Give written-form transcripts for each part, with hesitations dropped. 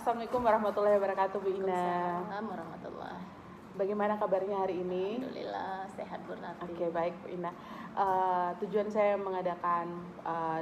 Assalamualaikum warahmatullahi wabarakatuh, Bu Ina. Waalaikumsalam warahmatullahi. Bagaimana kabarnya hari ini? Alhamdulillah sehat, Bu Narti. Oke, baik Bu Ina. Tujuan saya mengadakan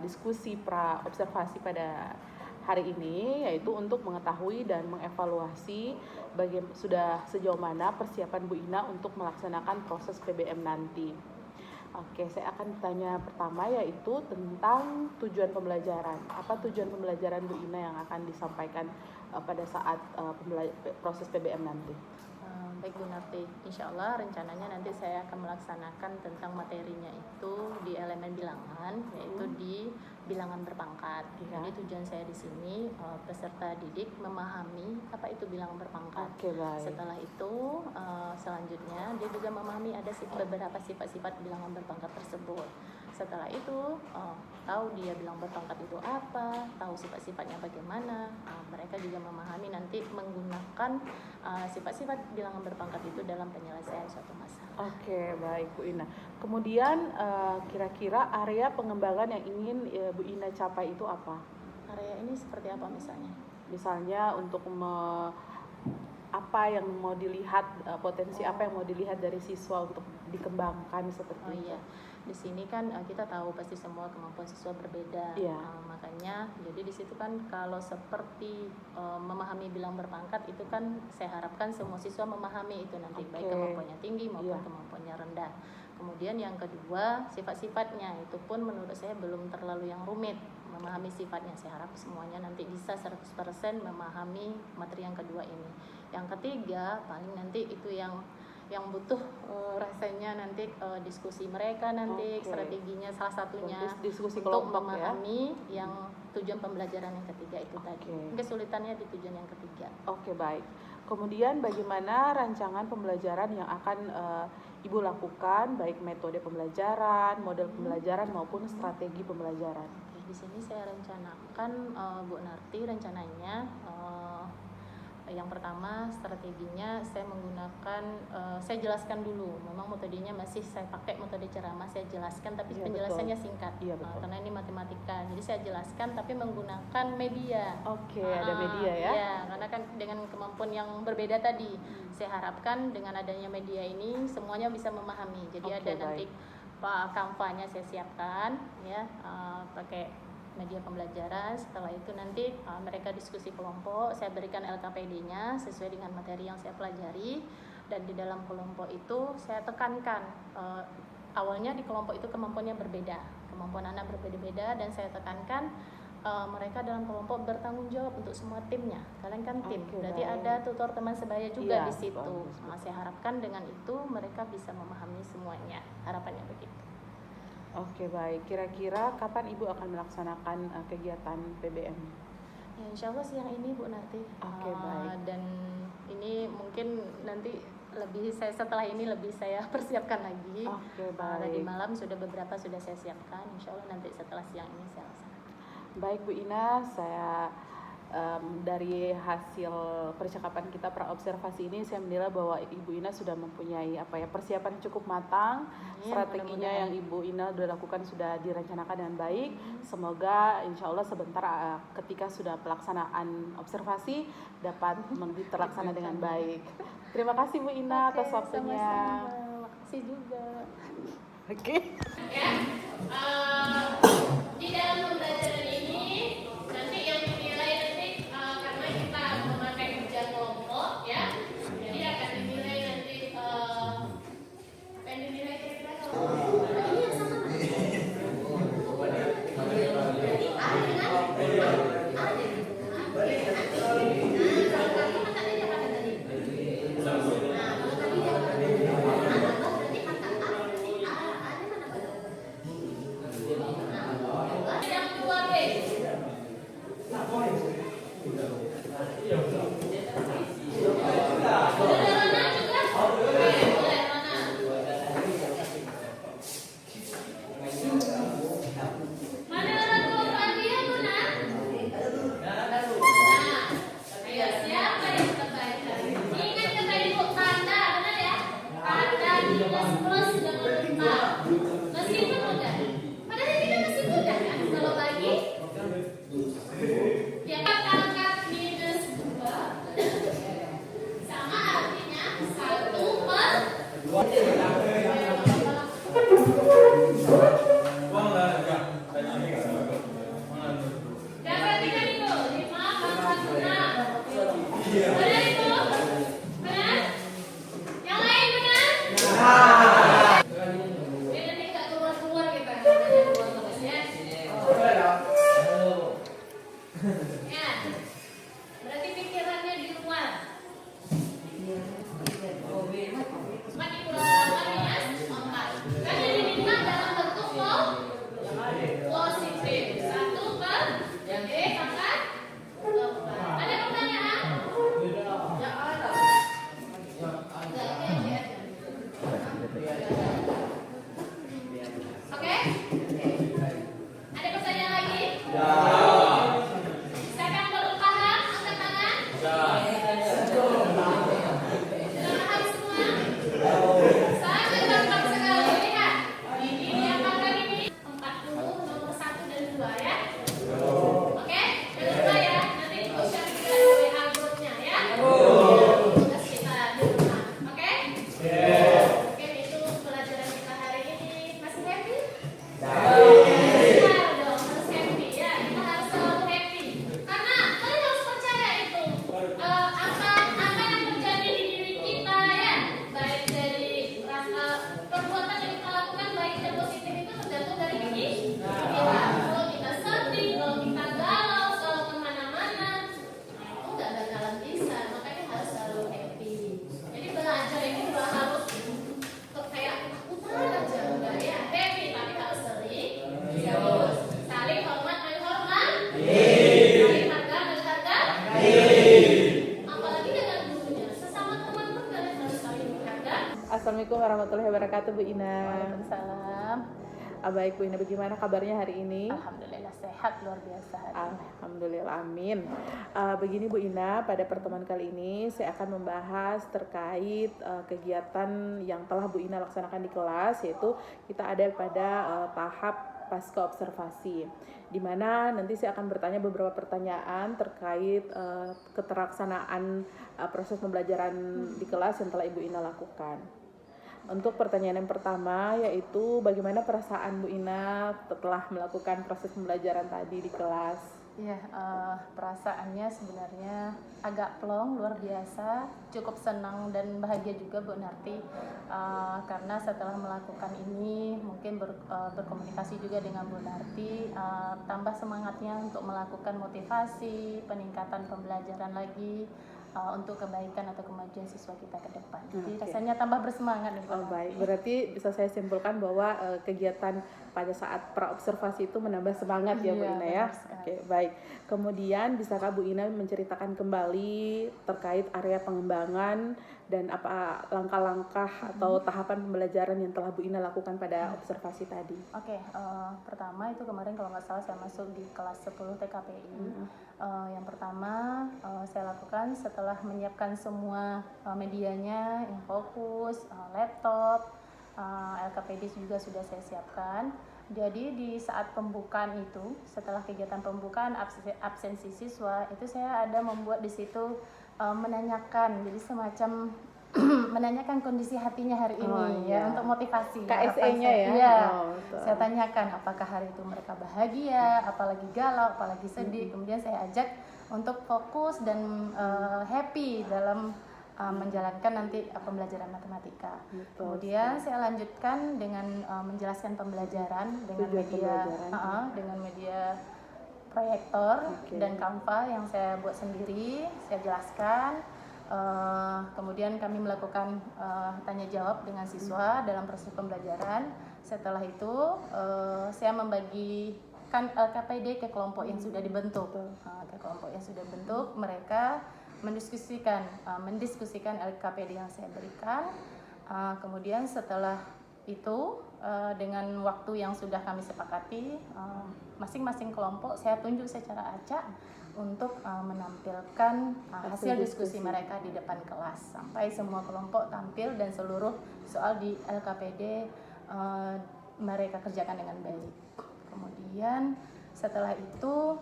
diskusi pra observasi pada hari ini yaitu untuk mengetahui dan mengevaluasi sudah sejauh mana persiapan Bu Ina untuk melaksanakan proses PBM nanti. Oke, saya akan tanya pertama yaitu tentang tujuan pembelajaran. Apa tujuan pembelajaran Bu Ina yang akan disampaikan pada saat proses PBM nanti? Baik Bu Narti, insya Allah rencananya nanti saya akan melaksanakan tentang materinya itu di elemen bilangan, yaitu di bilangan berpangkat. Jadi tujuan saya di sini peserta didik memahami apa itu bilangan berpangkat. Oke, baik. Setelah itu selanjutnya dia juga memahami ada beberapa sifat-sifat bilangan berpangkat tersebut. Setelah itu tahu dia bilangan berpangkat itu apa, tahu sifat-sifatnya bagaimana. Mereka juga memahami nanti menggunakan sifat-sifat bilangan berpangkat itu dalam penyelesaian suatu masalah. Oke, baik Bu Ina. Kemudian kira-kira area pengembangan yang ingin Bu Ina capai itu apa? Area ini seperti apa misalnya? Misalnya untuk apa yang mau dilihat, potensi apa yang mau dilihat dari siswa untuk dikembangkan seperti itu. Iya. Di sini kan kita tahu pasti semua kemampuan siswa berbeda. Makanya jadi di situ kan kalau seperti memahami bilang berpangkat itu kan saya harapkan semua siswa memahami itu nanti, baik kemampuannya tinggi maupun kemampuannya rendah. Kemudian yang kedua, sifat-sifatnya itu pun menurut saya belum terlalu yang rumit. Memahami sifatnya, saya harap semuanya nanti bisa 100% memahami materi yang kedua ini. Yang ketiga, paling nanti itu yang butuh rasanya nanti diskusi mereka nanti, strateginya salah satunya diskusi untuk kelompok, memahami yang tujuan pembelajaran yang ketiga itu tadi. Kesulitannya di tujuan yang ketiga. Oke, baik. Kemudian bagaimana rancangan pembelajaran yang akan Ibu lakukan, baik metode pembelajaran, model pembelajaran maupun strategi pembelajaran? Di sini saya rencanakan Bu Narti, rencananya yang pertama strateginya saya menggunakan, saya jelaskan dulu. Memang metodenya masih saya pakai metode ceramah, saya jelaskan tapi penjelasannya singkat. Karena ini matematika. Jadi saya jelaskan tapi menggunakan media. Ada media ya? Ya, karena kan dengan kemampuan yang berbeda tadi, saya harapkan dengan adanya media ini semuanya bisa memahami. Jadi ada nanti kampanye saya siapkan ya, pakai media pembelajaran. Setelah itu nanti mereka diskusi kelompok, saya berikan LKPD-nya sesuai dengan materi yang saya pelajari, dan di dalam kelompok itu saya tekankan awalnya di kelompok itu kemampuannya berbeda, kemampuan anak berbeda-beda, dan saya tekankan mereka dalam kelompok bertanggung jawab untuk semua timnya. Kalian kan tim, berarti ada tutor teman sebaya juga di situ. Saya harapkan dengan itu mereka bisa memahami semuanya, harapannya begitu. Oke, baik. Kira-kira kapan Ibu akan melaksanakan kegiatan PBM? Ya, insya Allah siang ini Bu Narti. Baik. Dan ini mungkin nanti setelah ini lebih saya persiapkan lagi. Baik. Tadi malam beberapa sudah saya siapkan. Insya Allah nanti setelah siang ini saya laksanakan. Baik Bu Ina, saya dari hasil percakapan kita pra observasi ini saya menilai bahwa Ibu Ina sudah mempunyai persiapan cukup matang. Strateginya yang Ibu Ina sudah lakukan sudah direncanakan dengan baik. Semoga insya Allah sebentar ketika sudah pelaksanaan observasi dapat terlaksana dengan baik. Terima kasih Bu Ina atas waktunya. Sama-sama. Makasih juga. Di dalam pembelajaran ini nanti yang dinilai karena kita memakai kerja kelompok ya, jadi akan dinilai nanti apa yang dinilai kira-kira kalau Benar itu? Benar? Yang lain benar? Ini nanti nggak keluar-keluar kita, namanya keluar terus ya. Ya, berarti pikirannya di luar. Semakin kurang ya, 4. Kan yang diminta dalam bentuk positif. 1 per Oke, kakak. Ada pertanyaan? Ya ada. Oke? Ada pertanyaan lagi? Siapa yang belum paham? Angkat tangan. Sudah paham semua? Sangat gampang sekali. Lihat. Ini diapakan ini? 40 nomor 1 dan 2 ya. Oke? Jangan lupa ya. Nanti di-share juga di WA grupnya ya. Tugas kita di rumah. Oke? Oke, itu pelajaran kita hari ini. Masih happy? Benar dong, harus happy ya. Kita harus selalu happy. Karena kalian harus percaya itu. Apa yang terjadi di diri kita ya, baik dari perbuatan yang kita lakukan baik dan positif itu tergantung dari diri kita. Kalau kita sedih, kalau kita galau, kalau kemana-mana, itu nggak bakalan bisa. Makanya harus selalu happy. Jadi belajar itu nggak harus kayak takutan aja, enggak ya. Happy tapi harus sering serius. Saling hormat menghormat. Saling harga menghargai. Apalagi dengan gurunya. Sesama teman pun kalian harus saling menghargai. Assalamualaikum warahmatullahi wabarakatuh, Bu Ina. Waalaikumsalam. Baik Bu Ina, bagaimana kabarnya hari ini? Alhamdulillah sehat luar biasa hari ini. Alhamdulillah, amin. Begini Bu Ina, pada pertemuan kali ini saya akan membahas terkait kegiatan yang telah Bu Ina laksanakan di kelas, yaitu kita ada pada tahap pasca observasi, di mana nanti saya akan bertanya beberapa pertanyaan terkait keterlaksanaan proses pembelajaran di kelas yang telah Ibu Ina lakukan. Untuk pertanyaan yang pertama, yaitu bagaimana perasaan Bu Ina setelah melakukan proses pembelajaran tadi di kelas? Ya, perasaannya sebenarnya agak plong, luar biasa, cukup senang dan bahagia juga Bu Narti, karena setelah melakukan ini mungkin berkomunikasi juga dengan Bu Narti, tambah semangatnya untuk melakukan motivasi, peningkatan pembelajaran lagi, untuk kebaikan atau kemajuan siswa kita ke depan. Jadi rasanya tambah bersemangat. Baik, berarti bisa saya simpulkan bahwa kegiatan pada saat praobservasi itu menambah semangat ya Bu Ina ya. Oke, baik. Kemudian bisakah Bu Ina menceritakan kembali terkait area pengembangan dan apa langkah-langkah atau tahapan pembelajaran yang telah Bu Ina lakukan pada observasi tadi? Oke, pertama itu kemarin kalau nggak salah saya masuk di kelas 10 TKPI. Yang pertama saya lakukan setelah menyiapkan semua medianya, Infokus, laptop, LKPD juga sudah saya siapkan. Jadi di saat pembukaan itu, setelah kegiatan pembukaan absensi siswa, itu saya ada membuat di situ menanyakan, jadi semacam menanyakan kondisi hatinya hari ini ya, untuk motivasi. KSE-nya ya. Iya. Saya tanyakan apakah hari itu mereka bahagia, apalagi galau, apalagi sedih. Kemudian saya ajak untuk fokus dan happy dalam menjalankan nanti pembelajaran matematika. Kemudian saya lanjutkan dengan menjelaskan pembelajaran dengan media proyektor dan Canva yang saya buat sendiri. Saya jelaskan. Kemudian kami melakukan tanya jawab dengan siswa dalam proses pembelajaran. Setelah itu saya membagikan LKPD ke kelompok yang sudah dibentuk. Ke kelompok yang sudah dibentuk, mereka mendiskusikan LKPD yang saya berikan. Kemudian setelah itu dengan waktu yang sudah kami sepakati, masing-masing kelompok saya tunjuk secara acak untuk menampilkan hasil diskusi mereka di depan kelas sampai semua kelompok tampil dan seluruh soal di LKPD mereka kerjakan dengan baik. Kemudian setelah itu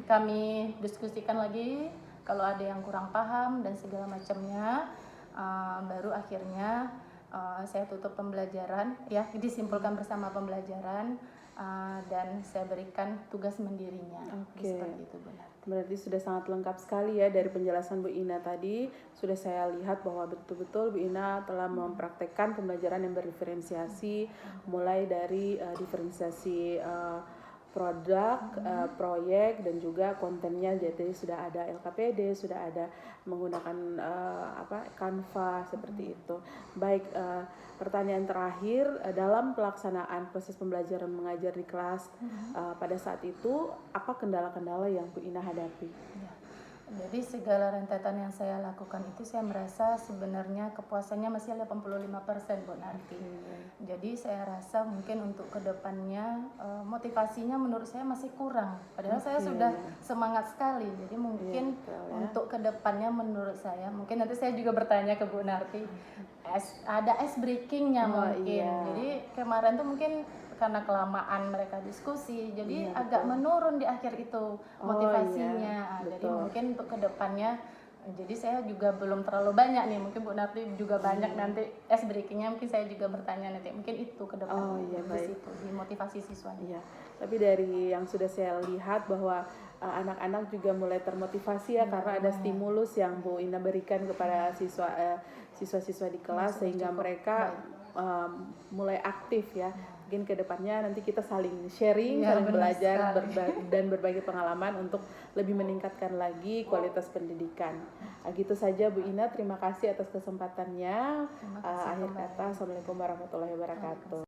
kami diskusikan lagi kalau ada yang kurang paham dan segala macamnya, baru akhirnya saya tutup pembelajaran ya, disimpulkan bersama pembelajaran dan saya berikan tugas mendirinya. Seperti itu benar. Berarti sudah sangat lengkap sekali ya dari penjelasan Bu Ina tadi. Sudah saya lihat bahwa betul-betul Bu Ina telah mempraktekkan pembelajaran yang berdiferensiasi, mulai dari diferensiasi produk, proyek, dan juga kontennya. Jadi sudah ada LKPD, sudah ada menggunakan Canva seperti itu. Baik, pertanyaan terakhir, dalam pelaksanaan proses pembelajaran mengajar di kelas pada saat itu, apa kendala-kendala yang Bu Ina hadapi? Ya. Jadi segala rentetan yang saya lakukan itu saya merasa sebenarnya kepuasannya masih 85% Bu Narti. Jadi saya rasa mungkin untuk kedepannya motivasinya menurut saya masih kurang. Padahal saya sudah semangat sekali. Jadi mungkin untuk kedepannya menurut saya, mungkin nanti saya juga bertanya ke Bu Narti, ada ice breakingnya mungkin. Jadi kemarin tuh mungkin karena kelamaan mereka diskusi, jadi agak menurun di akhir itu motivasinya. Jadi mungkin untuk kedepannya, jadi saya juga belum terlalu banyak nih, mungkin Bu Narti juga banyak nanti ice breakingnya, mungkin saya juga bertanya nanti, mungkin itu kedepannya di situ, di motivasi siswanya. Tapi dari yang sudah saya lihat bahwa anak-anak juga mulai termotivasi karena ada stimulus yang Bu Ina berikan kepada siswa-siswa di kelas, sehingga mereka mulai aktif ya. Mungkin kedepannya nanti kita saling sharing, saling belajar dan berbagi pengalaman untuk lebih meningkatkan lagi kualitas pendidikan. Gitu saja Bu Ina, terima kasih atas kesempatannya. Akhir kata, Assalamualaikum warahmatullahi wabarakatuh.